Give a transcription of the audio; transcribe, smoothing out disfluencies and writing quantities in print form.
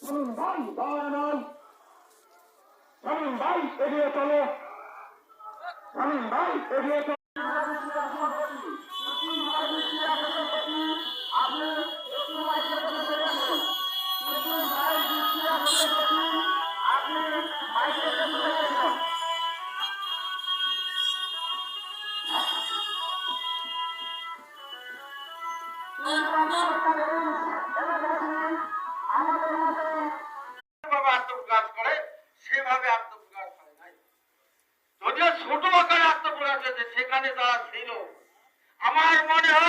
ভাই দাঁড়ান, শামীম ভাই এগিয়ে চলো, শামীম ভাই এগিয়ে চলো। আত্মপ্রকাশ করে সেভাবে আত্মপ্রকাশ হয় নাই। যদিও ছোট আকারে আত্মপ্রকাশ হয়েছে, সেখানে যারা ছিল আমার মনে হয়